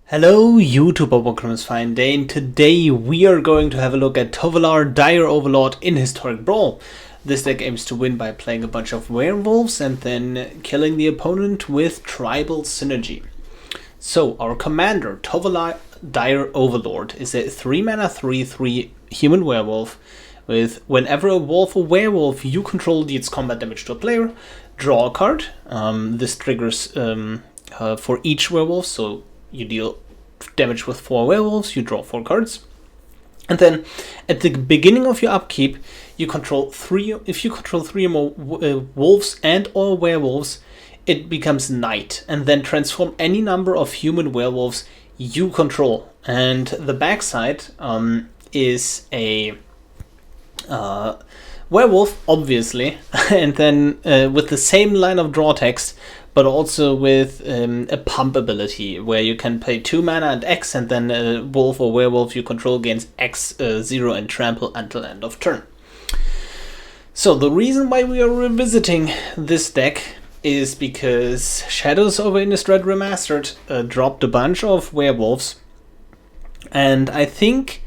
Hello YouTube, welcome to Fine Day, and today we are going to have a look at Tovolar Overlord in Historic Brawl. This deck aims to win by playing a bunch of werewolves and then killing the opponent with tribal synergy. So our commander, Tovolar Overlord, is a 3-mana 3/3 human werewolf with whenever a wolf or werewolf you control deals combat damage to a player, draw a card. This triggers for each werewolf, so you deal damage with 4 werewolves, you draw 4 cards. And then at the beginning of your upkeep, you control 3. If you control 3 or more wolves and or werewolves, it becomes night, and then transform any number of human werewolves you control. And the backside is a werewolf, obviously, and then with the same line of draw text, but also with a pump ability, where you can pay 2 mana and X, and then a wolf or werewolf you control gains X, 0 and trample until end of turn. So the reason why we are revisiting this deck is because Shadows over Innistrad Remastered dropped a bunch of werewolves, and I think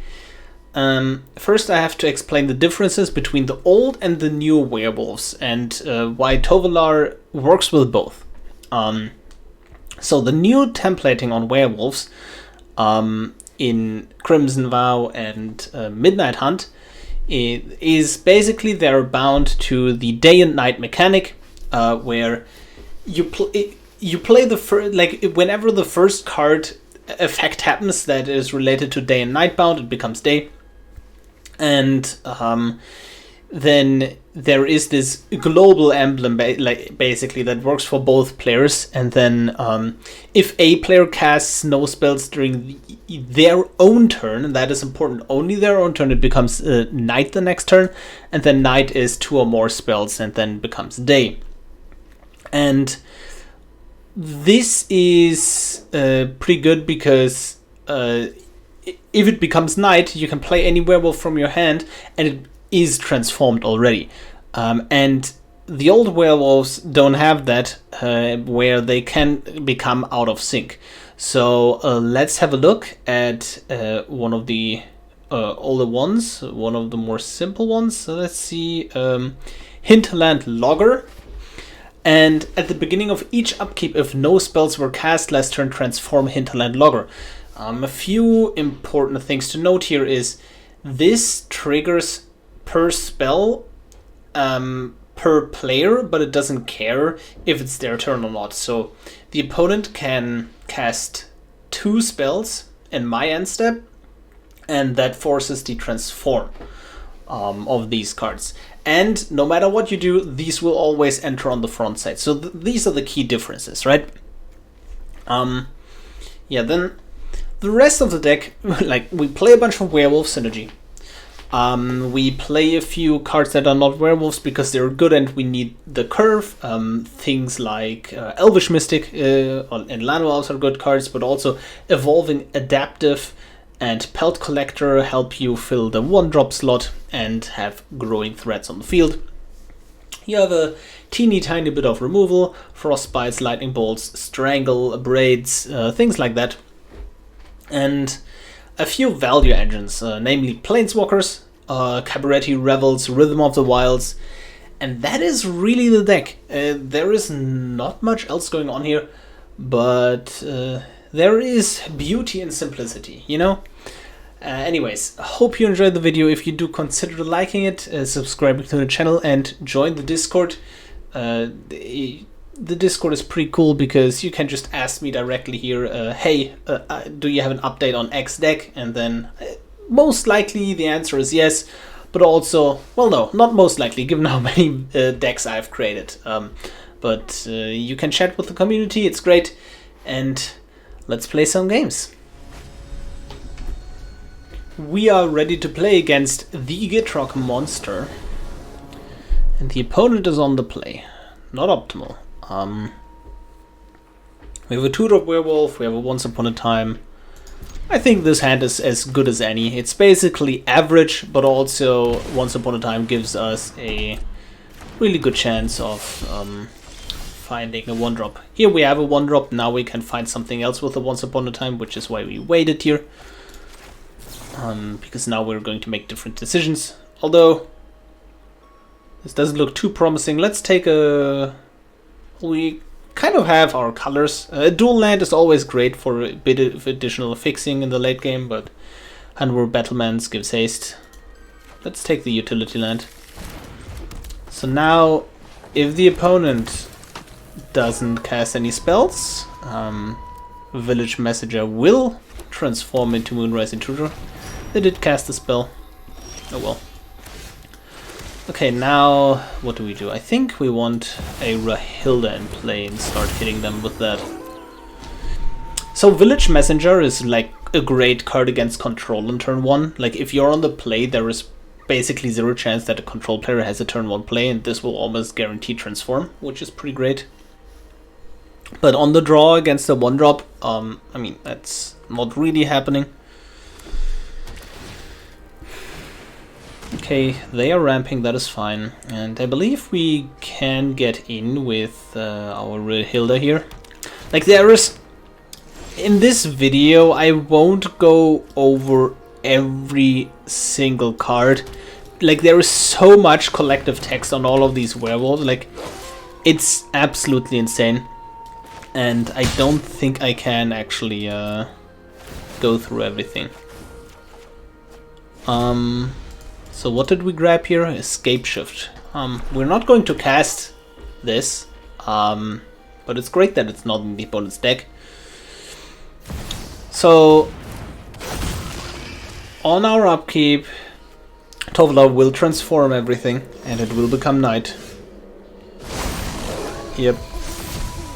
first I have to explain the differences between the old and the new werewolves, and why Tovolar works with both. So the new templating on werewolves in Crimson Vow and Midnight Hunt is basically they're bound to the day and night mechanic, where you play the first, like whenever the first card effect happens that is related to day and night bound, it becomes day. And then there is this global emblem basically that works for both players, and then if a player casts no spells during their own turn, and that is important, only their own turn, it becomes night the next turn, and then night is 2 or more spells and then becomes day. And this is pretty good because if it becomes night, you can play any werewolf from your hand, and it is transformed already. And the old werewolves don't have that, where they can become out of sync. So let's have a look at one of the older ones, one of the more simple ones. So let's see, Hinterland Logger. And at the beginning of each upkeep, if no spells were cast last turn, transform Hinterland Logger. A few important things to note here is this triggers per spell per player, but it doesn't care if it's their turn or not. So the opponent can cast 2 spells in my end step, and that forces the transform of these cards. And no matter what you do, these will always enter on the front side. So these are the key differences, right? Yeah, then the rest of the deck, like we play a bunch of werewolf synergy. We play a few cards that are not werewolves because they're good and we need the curve. Things like Elvish Mystic and Land Elves are good cards, but also Evolving Adaptive and Pelt Collector help you fill the 1-drop slot and have growing threats on the field. You have a teeny tiny bit of removal, Frostbites, Lightning Bolts, Strangle, Braids, things like that. And a few value engines, namely Planeswalkers, Cabaretti Revels, Rhythm of the Wilds, and that is really the deck. There is not much else going on here, but there is beauty and simplicity, you know? Anyways, I hope you enjoyed the video. If you do, consider liking it, subscribing to the channel, and join the Discord. The Discord is pretty cool because you can just ask me directly here, hey, do you have an update on X deck? And then most likely the answer is yes, but also, well, no, not most likely, given how many decks I've created. But you can chat with the community, it's great, and let's play some games. We are ready to play against the Gitrock monster, and the opponent is on the play. Not optimal. We have a 2-drop werewolf, we have a Once Upon a Time. I think this hand is as good as any. It's basically average, but also Once Upon a Time gives us a really good chance of finding a 1-drop. Here we have a 1-drop, now we can find something else with a Once Upon a Time, which is why we waited here. Because now we're going to make different decisions. Although, this doesn't look too promising. Let's take a... We kind of have our colors. Dual land is always great for a bit of additional fixing in the late game, but Handwar Battlemans gives haste. Let's take the utility land. So now, if the opponent doesn't cast any spells, Village Messenger will transform into Moonrise Intruder. They did cast a spell. Oh well. Okay, now what do we do? I think we want a Rahilda in play and start hitting them with that. So Village Messenger is like a great card against control on turn 1. Like if you're on the play, there is basically 0 chance that a control player has a turn 1 play, and this will almost guarantee transform, which is pretty great. But on the draw against a 1-drop, I mean, that's not really happening. Okay, they are ramping, that is fine. And I believe we can get in with our Rahilda here. Like there is... In this video, I won't go over every single card. Like there is so much collective text on all of these werewolves. Like it's absolutely insane. And I don't think I can actually go through everything. So what did we grab here? Escape Shift. We're not going to cast this, but it's great that it's not in the opponent's deck. So on our upkeep, Tovolar will transform everything, and it will become night. Yep.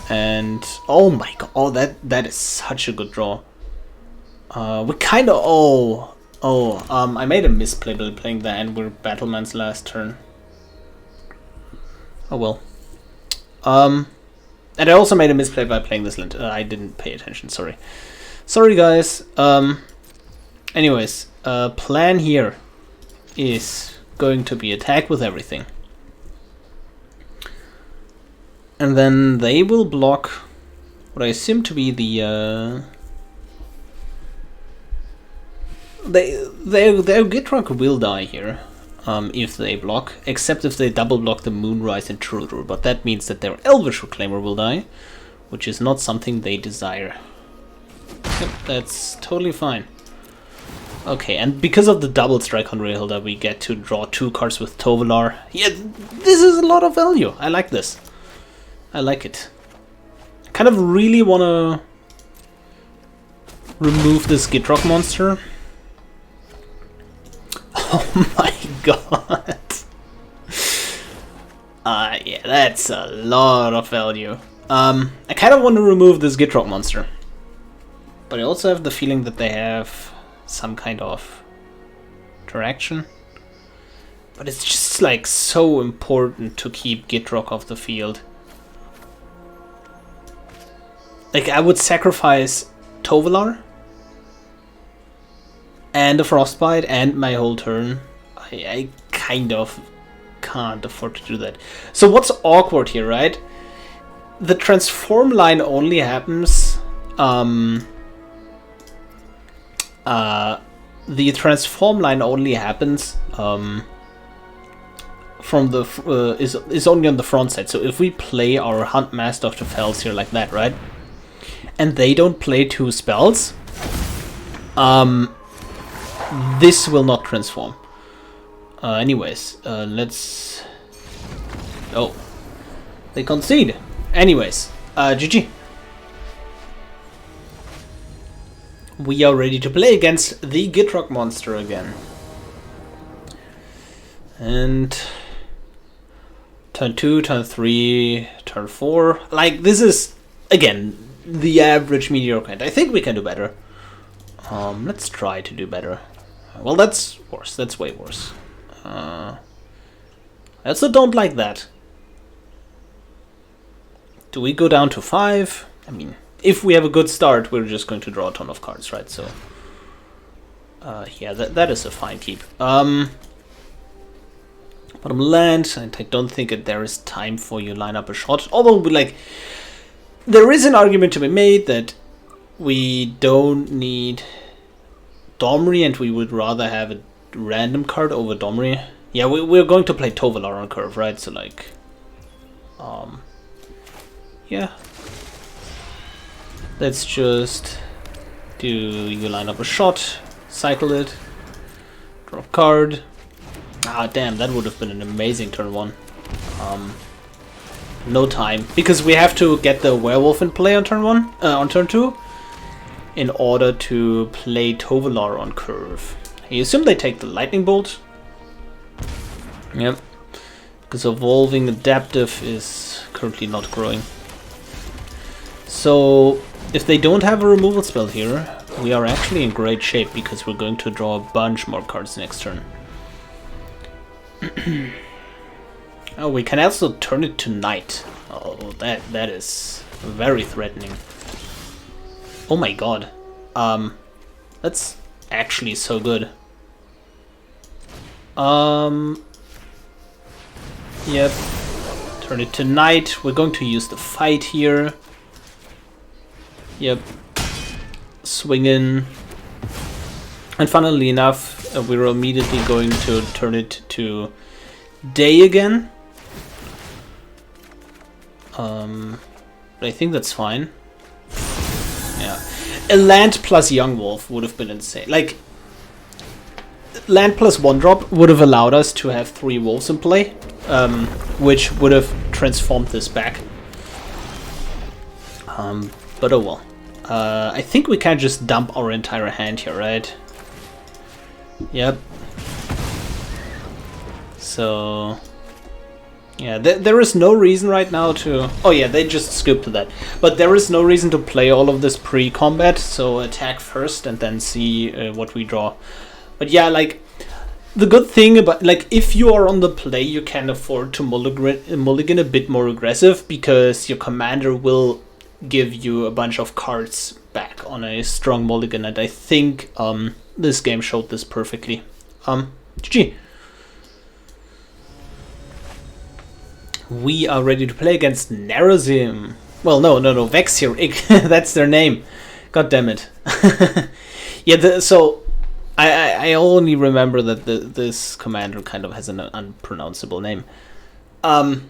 And oh my god, oh that is such a good draw. We kind of I made a misplay by playing the Handwar Battleman's last turn. Oh well. And I also made a misplay by playing this land. I didn't pay attention. Sorry guys. Anyways, plan here is going to be attack with everything. And then they will block what I assume to be the their Gitrog will die here if they block, except if they double block the Moonrise Intruder, but that means that their Elvish Reclaimer will die, which is not something they desire. Yep, that's totally fine. Okay, and because of the double strike on Rahilda, we get to draw 2 cards with Tovolar. Yeah, this is a lot of value. I like this. I like it. Kind of really want to remove this Gitrog monster. Oh my god. Yeah, that's a lot of value. I kind of want to remove this Gitrog monster. But I also have the feeling that they have some kind of interaction. But it's just like so important to keep Gitrog off the field. Like I would sacrifice Tovolar and a Frostbite and my whole turn. I kind of can't afford to do that. So what's awkward here, right? The transform line only happens the transform line only happens from the is only on the front side. So if we play our Huntmaster of the Fells here like that, right? And they don't play 2 spells, this will not transform. Anyways, let's... Oh, they concede. Anyways, GG. We are ready to play against the Gitrog monster again. And turn 2, turn 3, turn 4. Like, this is, again, the average mediocre hand. I think we can do better. Let's try to do better. Well, that's worse. That's way worse. I also don't like that. Do we go down to 5? I mean, if we have a good start, we're just going to draw a ton of cards, right? So, yeah, that is a fine keep. But bottom land, and I don't think that there is time for you line up a shot. Although, like, there is an argument to be made that we don't need Domri, and we would rather have a random card over Domri. Yeah, we're going to play Tovolar on curve, right? So, like, yeah. Let's just do you line up a shot, cycle it, drop card. Ah, damn, that would have been an amazing turn 1. No time, because we have to get the werewolf in play on turn 1, on turn 2, in order to play Tovolar on curve. I assume they take the lightning bolt. Yep, because evolving adaptive is currently not growing. So if they don't have a removal spell here, we are actually in great shape because we're going to draw a bunch more cards next turn. Oh, we can also turn it to night. Oh, that is very threatening. Oh my god. That's actually so good. Yep. Turn it to night. We're going to use the fight here. Yep. Swing in. And funnily enough, we're immediately going to turn it to day again. But I think that's fine. Yeah. A land plus young wolf would have been insane. Like, land plus 1-drop would have allowed us to have 3 wolves in play, which would have transformed this back. But oh well. I think we can just dump our entire hand here, right? Yep. So yeah, there is no reason right now to... Oh yeah, they just scooped to that. But there is no reason to play all of this pre-combat, so attack first and then see what we draw. But yeah, like, the good thing about... Like, if you are on the play, you can afford to mulligan a bit more aggressive, because your commander will give you a bunch of cards back on a strong mulligan, and I think this game showed this perfectly. GG. We are ready to play against Narazim. Well, no, Vexir. That's their name. God damn it. Yeah, so I only remember that this commander kind of has an unpronounceable name. Well,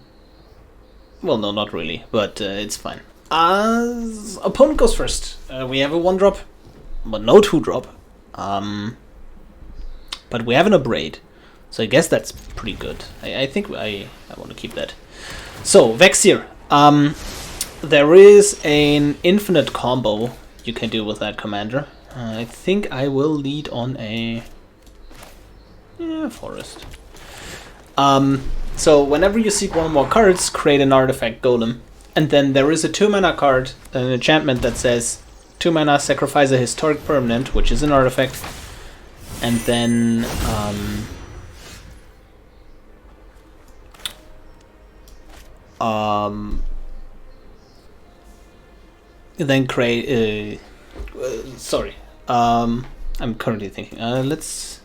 no, not really, but it's fine. Opponent goes first. We have a 1-drop, but no 2-drop. But we have an Abrade, so I guess that's pretty good. I think I want to keep that. So, Vexir. There is an infinite combo you can do with that commander. I think I will lead on a forest. So whenever you seek 1 or more cards, create an artifact golem. And then there is a 2-mana card, an enchantment that says 2 mana, sacrifice a historic permanent, which is an artifact. And then then create I'm currently thinking, let's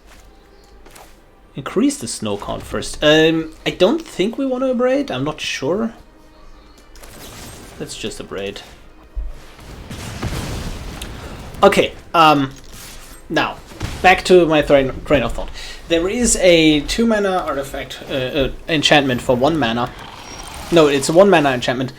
increase the snow count first. I don't think we want to abrade, I'm not sure. Let's just abrade. Okay, now back to my train of thought. There is a 2-mana artifact enchantment for 1 mana. No, it's a 1-mana enchantment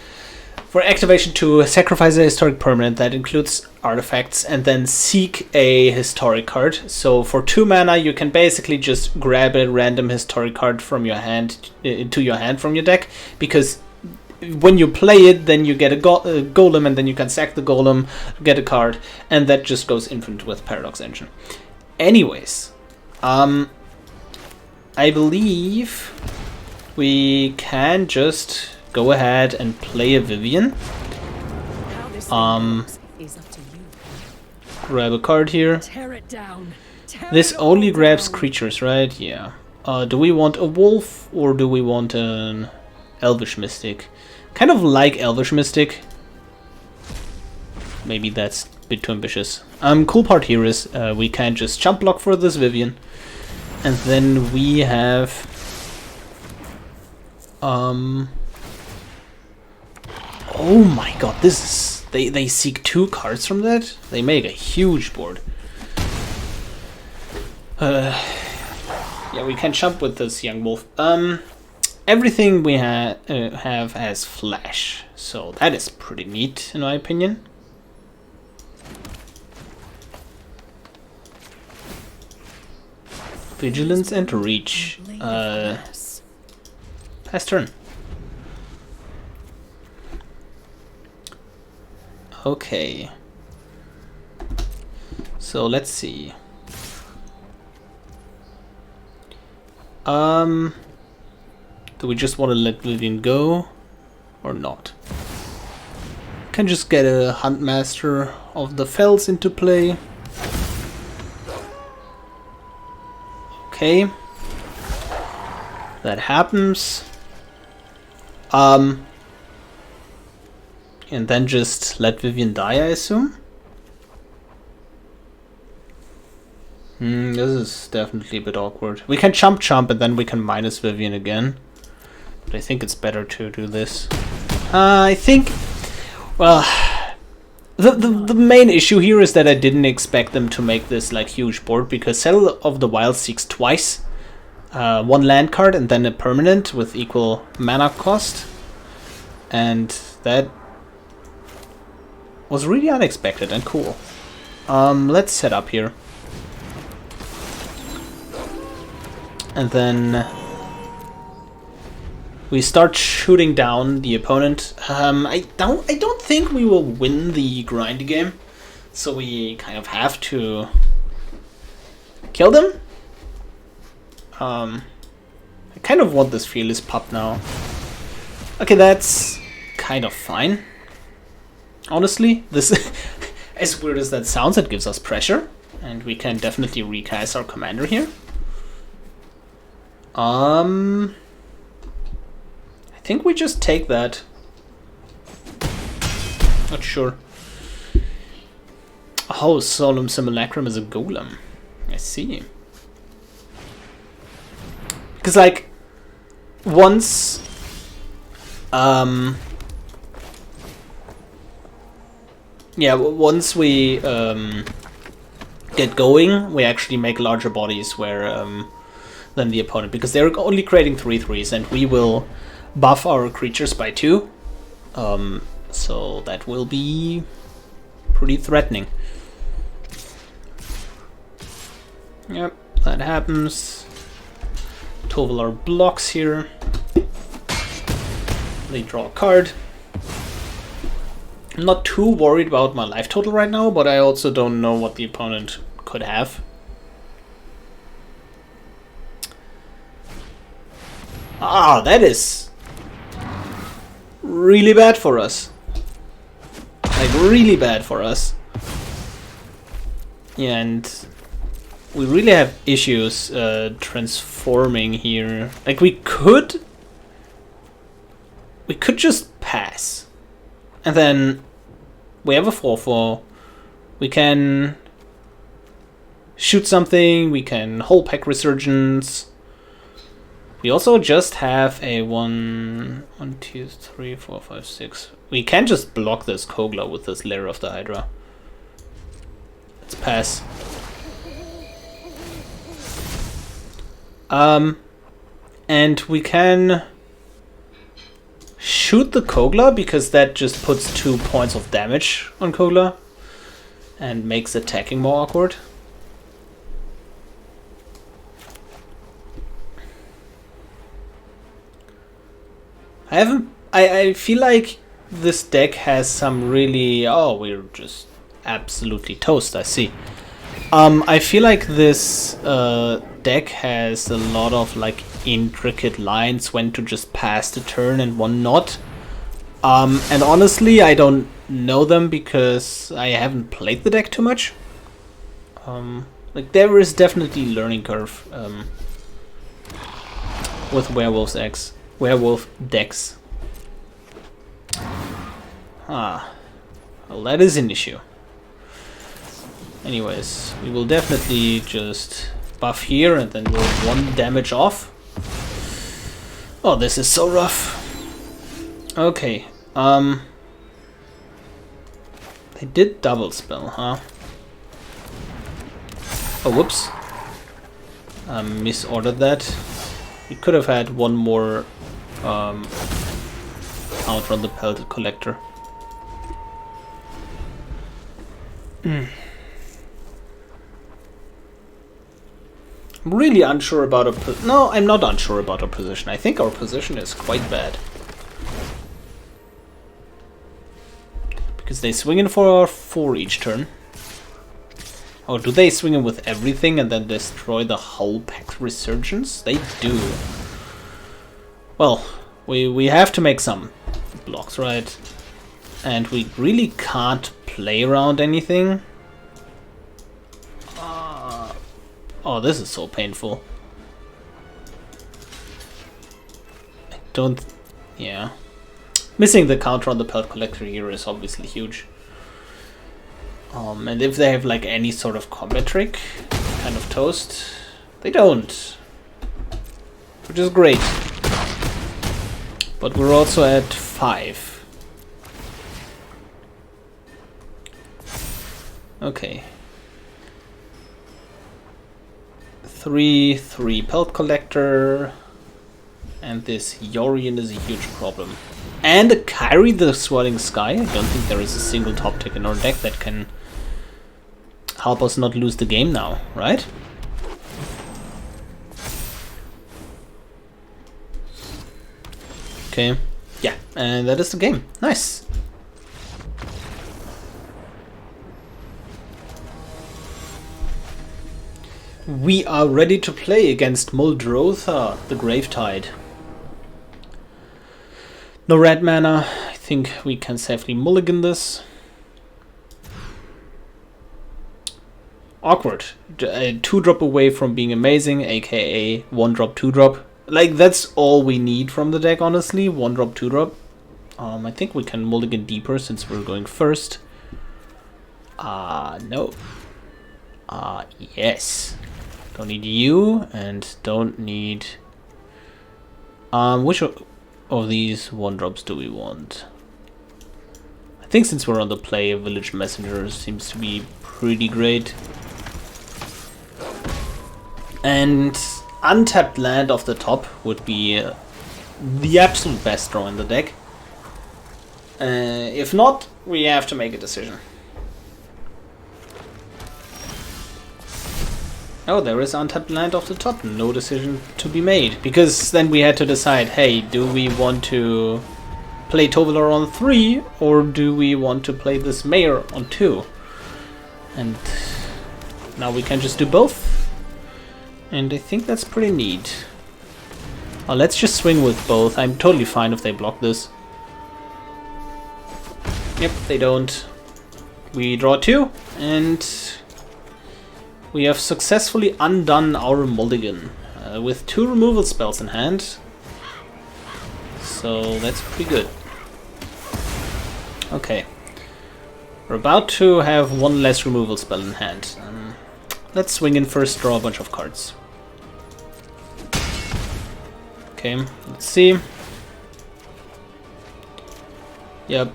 for activation to sacrifice a historic permanent that includes artifacts and then seek a historic card. So for 2 mana, you can basically just grab a random historic card from your hand into your hand from your deck, because when you play it, then you get a golem, and then you can sack the golem, get a card, and that just goes infinite with Paradox Engine. Anyways, I believe we can just go ahead and play a Vivian. Grab a card here. This only grabs creatures, right? Yeah. Do we want a wolf or do we want an Elvish Mystic? Kind of like Elvish Mystic. Maybe that's a bit too ambitious. Cool part here is we can just jump block for this Vivian. And then we have Oh my god, this is... They seek 2 cards from that? They make a huge board. Yeah, we can jump with this young wolf. Everything we have has flash, so that is pretty neat in my opinion. Vigilance and reach. Pass turn. Okay. So let's see. Do we just want to let Vivian go or not? Can just get a Huntmaster of the Fells into play. Okay. That happens. And then just let Vivian die, I assume? This is definitely a bit awkward. We can jump and then we can minus Vivian again. But I think it's better to do this. I think... Well... The main issue here is that I didn't expect them to make this like huge board, because Settle of the Wild seeks twice. 1 land card and then a permanent with equal mana cost. And that was really unexpected and cool. Let's set up here. And then we start shooting down the opponent. I don't think we will win the grind game, so we kind of have to kill them. I kind of want this Fearless Pup now. Okay, that's kind of fine. Honestly, this, as weird as that sounds, it gives us pressure, and we can definitely recast our commander here. I think we just take that. Not sure. Oh, Solemn Simulacrum is a golem. I see. Because, like, once... yeah, once we get going, we actually make larger bodies where... than the opponent, because they're only creating 3/3s, and we will buff our creatures by 2. So that will be pretty threatening. Yep, that happens. Tovolar blocks here. They draw a card. I'm not too worried about my life total right now, but I also don't know what the opponent could have. Ah, that is really bad for us. Like, really bad for us. Yeah, and we really have issues transforming here. Like, we could just pass. And then we have a 4/4. We can shoot something, we can whole pack Resurgence. We also just have a 1, 2, 3, 4, 5, 6. We can just block this Kogla with this Lair of the Hydra. Let's pass. And we can shoot the Kogla, because that just puts 2 points of damage on Kogla and makes attacking more awkward. I feel like this deck has some really... Oh, we're just absolutely toast, I see. I feel like this deck has a lot of like intricate lines when to just pass the turn and when not. And honestly, I don't know them because I haven't played the deck too much. Like, there is definitely learning curve with werewolf decks. Ah, well, that is an issue. Anyways, we will definitely just buff here and then we'll 1 damage off. Oh, this is so rough. Okay, they did double spell, huh? Oh, whoops. Misordered that. We could have had one more Outrun the Pelted Collector. I'm really unsure about our position. No, I'm not unsure about our position. I think our position is quite bad. Because they swing in for 4 each turn. Oh, do they swing in with everything and then destroy the whole pack's resurgence? They do. Well, we have to make some blocks, right? And we really can't play around anything. Oh, this is so painful. I don't... Yeah. Missing the counter on the Pelt Collector here is obviously huge. And if they have like any sort of combat trick, kind of toast, they don't. Which is great. But we're also at 5. Okay. 3/3 Pelt Collector. And this Yorion is a huge problem. And a Kyrie the Swirling Sky. I don't think there is a single top tick in our deck that can help us not lose the game now, right? Okay, yeah, and that is the game. Nice. We are ready to play against Muldrotha, the Gravetide. No red mana. I think we can safely mulligan this. Awkward. 2-drop away from being amazing, aka 1-drop, 2-drop. Like, that's all we need from the deck, honestly. 1-drop, 2-drop. I think we can mulligan deeper since we're going first. No. Yes. Don't need you, and don't need... which of these 1-drops do we want? I think since we're on the play, Village Messenger seems to be pretty great. And untapped land off the top would be the absolute best draw in the deck. If not, we have to make a decision. Oh, there is untapped land off the top. No decision to be made. Because then we had to decide, hey, do we want to play Tovolar on 3 or do we want to play this Mayor on 2? And now we can just do both. And I think that's pretty neat. Oh, let's just swing with both. I'm totally fine if they block this. Yep, they don't. We draw 2, and we have successfully undone our mulligan with 2 removal spells in hand. So that's pretty good. Okay. We're about to have 1 less removal spell in hand. Let's swing in first, draw a bunch of cards. Okay, let's see. Yep.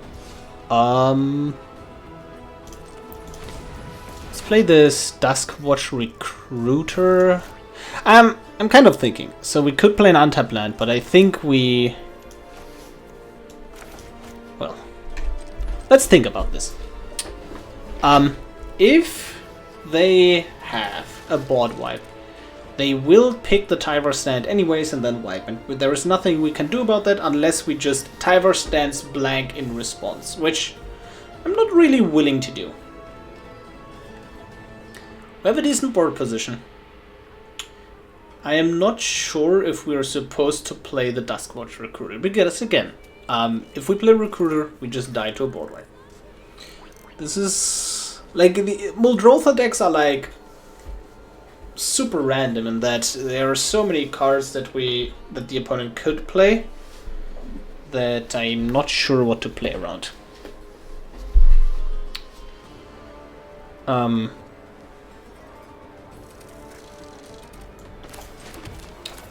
Let's play this Duskwatch Recruiter. I'm kind of thinking. So we could play an untapped land, but I think we... Well, let's think about this. If they have a board wipe, they will pick the Tyvar stand anyways and then wipe. And there is nothing we can do about that unless we just Tyvar stands blank in response, which I'm not really willing to do. We have a decent board position. I am not sure if we are supposed to play the Duskwatch Recruiter, because again, if we play Recruiter, we just die to a board wipe. This is... like, the Muldrotha decks are like super random in that there are so many cards that the opponent could play that I'm not sure what to play around.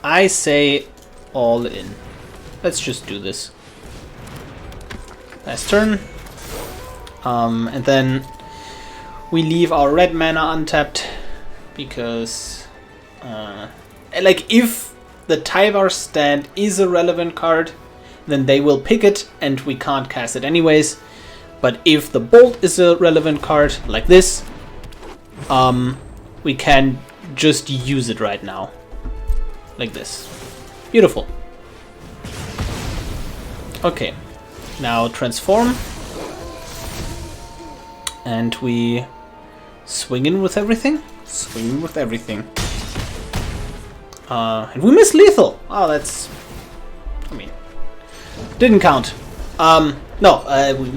I say all in. let's just do this. Last turn. And then we leave our red mana untapped because, like, if the Tyvar stand is a relevant card, then they will pick it and we can't cast it anyways. But if the Bolt is a relevant card, like this, we can just use it right now. Like this. Beautiful. Okay, now transform. And we swing in with everything. Swing with everything. And we miss lethal. Oh, that's... I mean... Didn't count. No,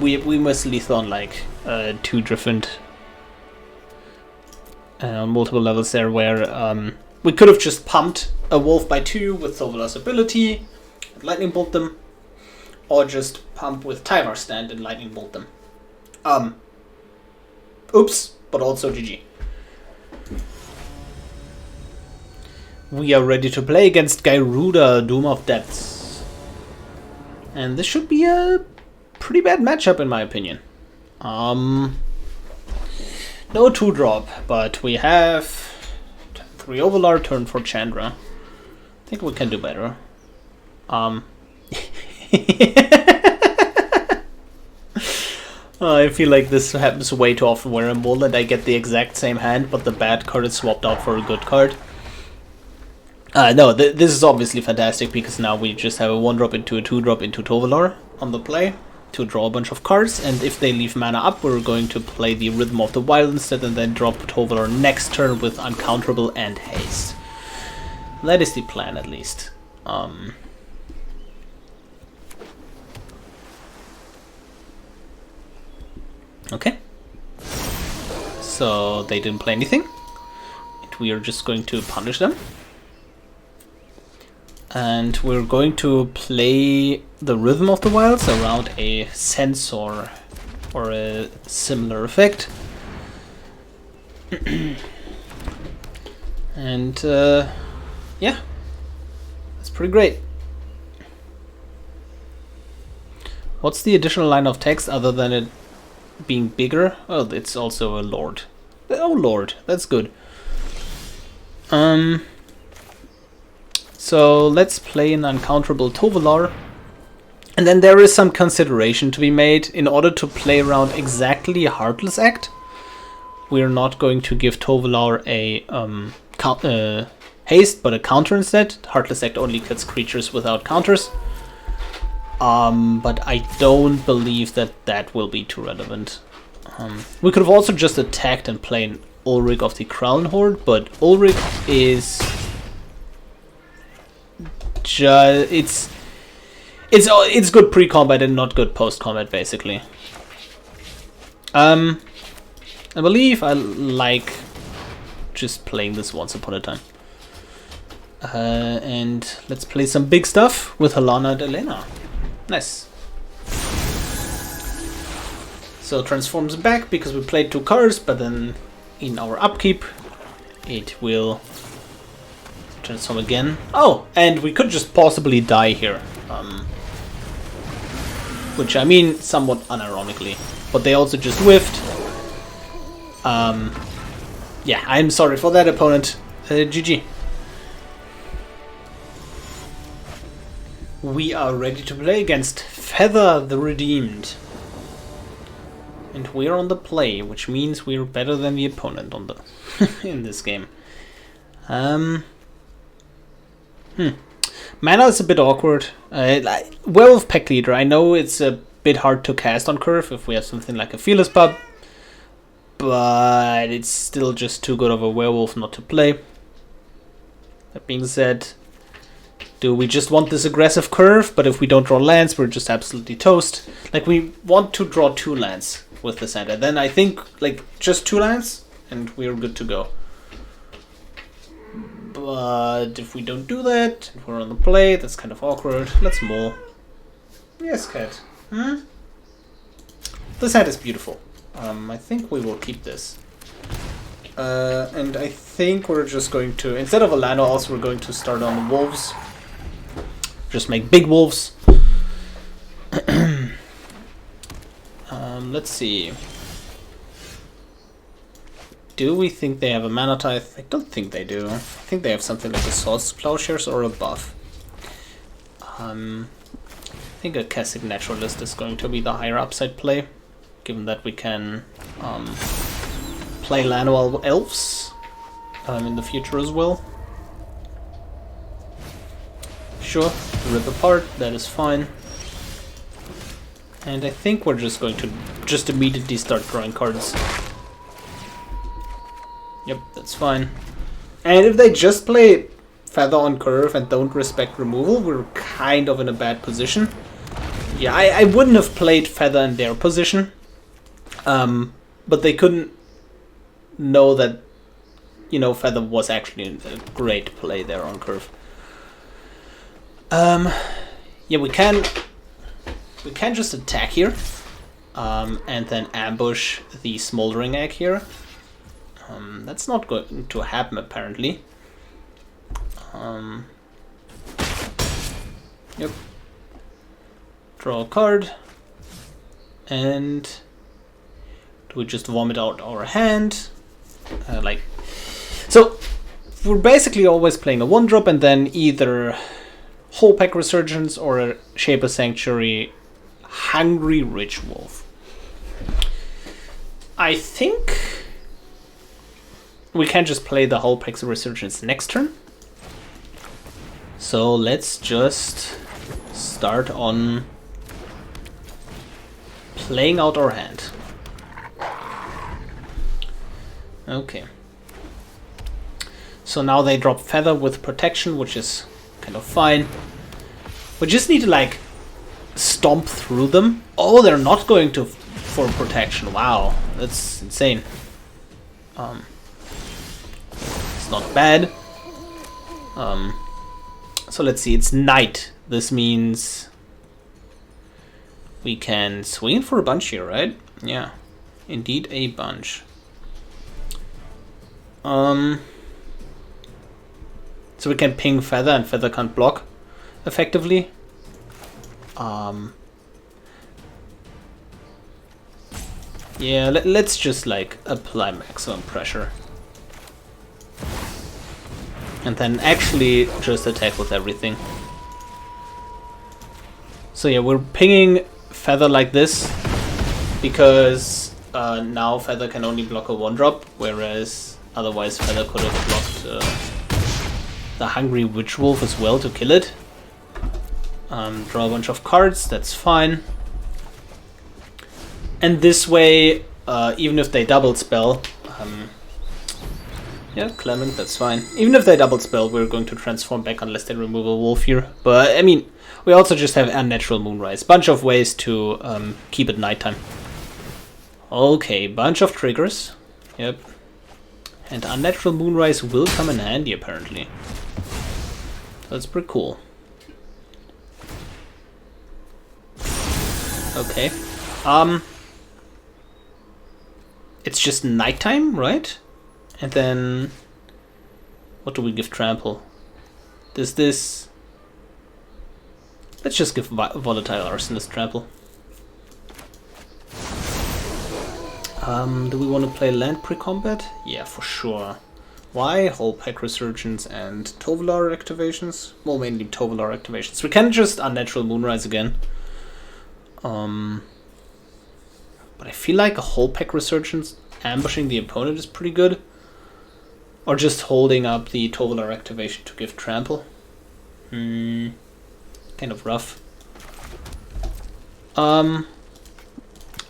we miss lethal on like 2 different... multiple levels there where we could have just pumped a wolf by 2 with Tovolar's ability and lightning bolt them. Or just pump with Tyvar stand and lightning bolt them. Oops, but also GG. We are ready to play against Gyruda, Doom of Depths. And this should be a pretty bad matchup in my opinion. No 2-drop, but we have 3 Overlord, turn for Chandra. I think we can do better. I feel like this happens way too often where I'm Mold and I get the exact same hand, but the bad card is swapped out for a good card. No, this is obviously fantastic because now we just have a 1-drop into a 2-drop into Tovolar on the play to draw a bunch of cards, and if they leave mana up, we're going to play the Rhythm of the Wild instead and then drop Tovolar next turn with Uncounterable and Haste. That is the plan, at least. Okay. So they didn't play anything. And we are just going to punish them. And we're going to play the Rhythm of the Wilds around a Sensor or a similar effect. And yeah, that's pretty great. What's the additional line of text other than it being bigger? Well, it's also a Lord. Oh, Lord, that's good. So let's play an Uncounterable Tovolar. And then there is some consideration to be made. In order to play around exactly a Heartless Act, we're not going to give Tovolar a haste, but a counter instead. Heartless Act only cuts creatures without counters. But I don't believe that that will be too relevant. We could have also just attacked and played Ulrich of the Krallenhorde, but Ulrich is... It's good pre-combat and not good post-combat, basically. I believe I like just playing this once upon a time. And let's play some big stuff with Helena and Elena. Nice. So transforms back because we played 2 cards, but then in our upkeep it will transform again. Oh, and we could just possibly die here. Which I mean somewhat unironically. But they also just whiffed. Yeah, I'm sorry for that, opponent. GG. We are ready to play against Feather the Redeemed. And we're on the play, which means we're better than the opponent on the in this game. Mana is a bit awkward. Werewolf Packleader, I know it's a bit hard to cast on curve if we have something like a Fearless Pup, but it's still just too good of a werewolf not to play. That being said, do we just want this aggressive curve, but if we don't draw lands, we're just absolutely toast? Like, we want to draw 2 lands with the center. Then I think, like, just 2 lands, and we're good to go. But if we don't do that, if we're on the play, that's kind of awkward. Let's mull. Yes, cat. Hmm? This hat is beautiful. I think we will keep this. And I think we're just going to, instead of a Lanoos, we're going to start on the Wolves. just make big wolves. Let's see. Do we think they have a mana tithe? I don't think they do. I think they have something like a Swords Plowshares or a buff. I think a Kessig Naturalist is going to be the higher upside play, given that we can play Llanowar Elves in the future as well. Sure, rip apart, that is fine. And I think we're just going to just immediately start drawing cards. Yep, that's fine. And if they just play Feather on curve and don't respect removal, we're kind of in a bad position. Yeah, I wouldn't have played Feather in their position. But they couldn't know that, you know, Feather was actually a great play there on curve. Yeah, we can just attack here, and then ambush the Smoldering Egg here. That's not going to happen apparently. Yep. Draw a card, and do we just vomit out our hand? So we're basically always playing a 1-drop and then either Whole Pack Resurgence or a Shaper Sanctuary Hungry Rich Wolf. I think we can just play the Whole Pack Resurgence next turn. So let's just start on playing out our hand. Okay. So now they drop Feather with protection, which is kind of fine. We just need to like stomp through them. Oh, they're not going to for protection. Wow, that's insane. It's not bad. So let's see, it's night. This means we can swing for a bunch here, right? Yeah, indeed a bunch. So we can ping Feather and Feather can't block effectively. Yeah, let's just like apply maximum pressure. And then actually just attack with everything. So yeah, we're pinging Feather like this because now Feather can only block a 1-drop, whereas otherwise Feather could have blocked the Hungry Witch Wolf as well to kill it. Draw a bunch of cards, that's fine. And this way, even if they double spell, yeah, Clement, that's fine. Even if they double spell, we're going to transform back unless they remove a wolf here. But I mean, we also just have Unnatural Moonrise. Bunch of ways to keep it nighttime. Okay, bunch of triggers. Yep. And Unnatural Moonrise will come in handy apparently. That's pretty cool. Okay. It's just nighttime, right? And then what do we give Trample? Does this... Let's just give Volatile Arsonist Trample. Do we want to play land pre-combat? Yeah, for sure. Why? Whole Pack Resurgence and Tovolar activations? Well, mainly Tovolar activations. We can just Unnatural Moonrise again. But I feel like a Whole Pack Resurgence ambushing the opponent is pretty good. Or just holding up the Tovolar activation to give Trample. Kind of rough.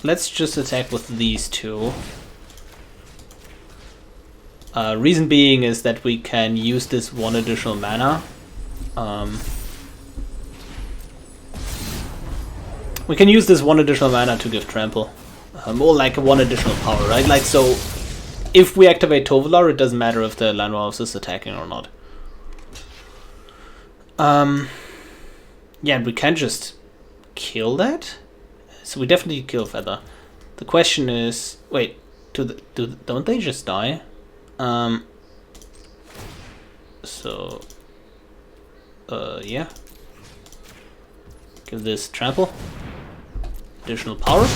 Let's just attack with these two. Reason being is that we can use this 1 additional mana. We can use this 1 additional mana to give Trample. More like a 1 additional power, right? Like, so if we activate Tovolar, it doesn't matter if the Llanowar is attacking or not. Yeah, and we can just kill that. So we definitely kill Feather. The question is, wait, don't they just die? So, yeah. Give this trample. Additional power.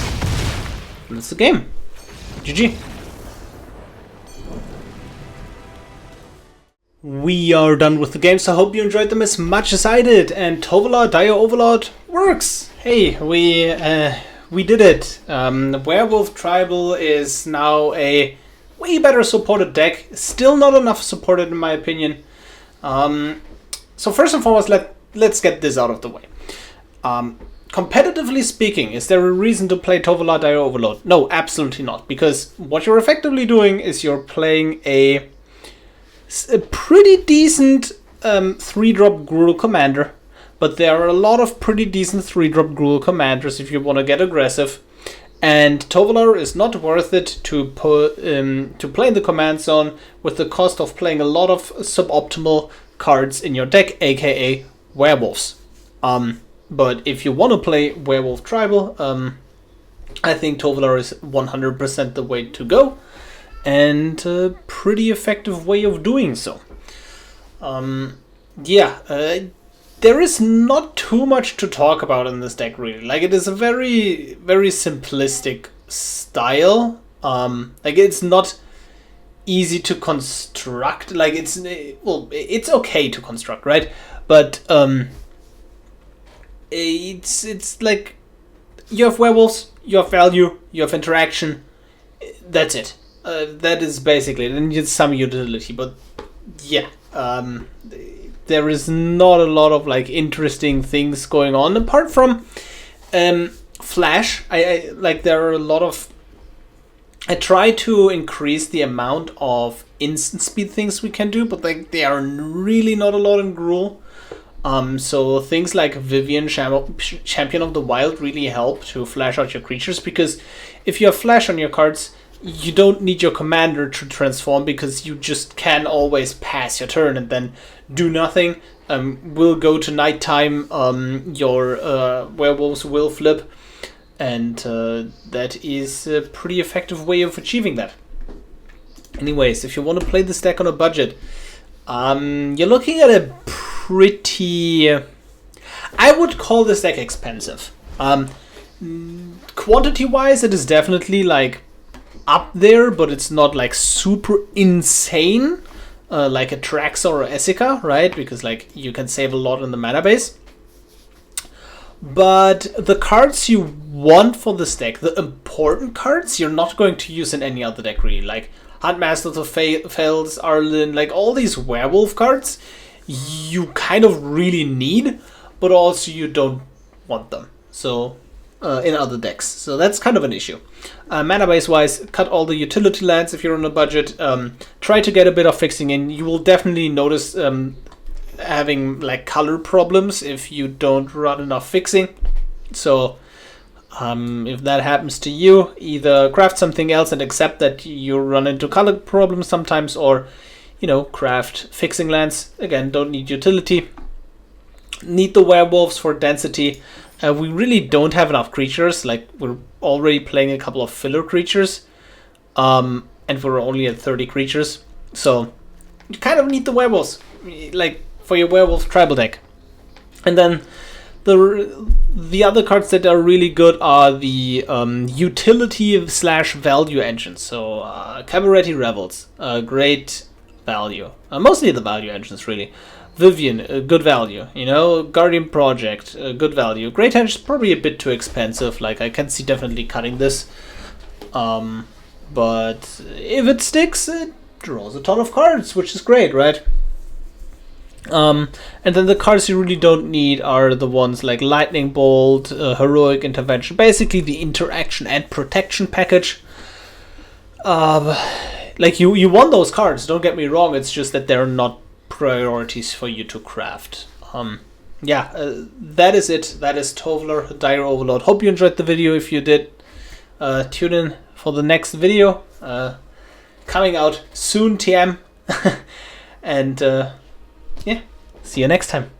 And that's the game. GG. We are done with the game, so I hope you enjoyed them as much as I did. And Tovolar Dire Overlord works. Hey, we did it. The Werewolf Tribal is now a way better supported deck. Still not enough supported in my opinion. So first and foremost, let's get this out of the way. Competitively speaking, is there a reason to play Tovolar Dire Overlord? No, absolutely not. Because what you're effectively doing is you're playing a pretty decent 3-drop Gruul commander. But there are a lot of pretty decent 3-drop Gruul commanders if you want to get aggressive. And Tovolar is not worth it to play in the command zone with the cost of playing a lot of suboptimal cards in your deck, aka werewolves. But if you want to play Werewolf Tribal, I think Tovolar is 100% the way to go. And a pretty effective way of doing so. There is not too much to talk about in this deck, really. Like, it is a very, very simplistic style. Like, it's not easy to construct. Like, it's okay to construct, right? But it's like you have werewolves, you have value, you have interaction. That's it. That is basically it. And it's some utility, but yeah. There is not a lot of like interesting things going on apart from flash. I like there are a lot of. I try to increase the amount of instant speed things we can do, but like they are really not a lot in Gruul. So things like Vivian, Champion of the Wild, really help to flash out your creatures, because if you have flash on your cards, you don't need your commander to transform, because you just can always pass your turn and then do nothing. Will go to nighttime, your werewolves will flip, and that is a pretty effective way of achieving that. Anyways, if you want to play this deck on a budget, you're looking at a pretty... I would call this deck expensive. Quantity-wise, it is definitely like up there, but it's not like super insane like a Trax or a Essica, right? Because like you can save a lot in the mana base. But the cards you want for this deck, the important cards, you're not going to use in any other deck really. Like Huntmaster, the Fells, Arlinn, like all these werewolf cards, you kind of really need, but also you don't want them. So in other decks. So that's kind of an issue. Mana base wise, cut all the utility lands if you're on a budget. Try to get a bit of fixing in. You will definitely notice having like color problems if you don't run enough fixing. So if that happens to you, either craft something else and accept that you run into color problems sometimes, or craft fixing lands. Again, don't need utility. Need the werewolves for density. We really don't have enough creatures. Like, we're already playing a couple of filler creatures, and we're only at 30 creatures. So you kind of need the werewolves, like for your werewolf tribal deck. And then the other cards that are really good are the utility / value engines. So Cabaretti Rebels, great value. Mostly the value engines, really. Vivian, good value. Guardian Project, good value. Great Henge is probably a bit too expensive. Like, I can see definitely cutting this. But if it sticks, it draws a ton of cards, which is great, right? And then the cards you really don't need are the ones like Lightning Bolt, Heroic Intervention, basically the interaction and protection package. Like you want those cards, don't get me wrong, it's just that they're not priorities for you to craft. That is it. That is Tovolar Dire Overlord. Hope you enjoyed the video. If you did, tune in for the next video, coming out soon, TM. And see you next time.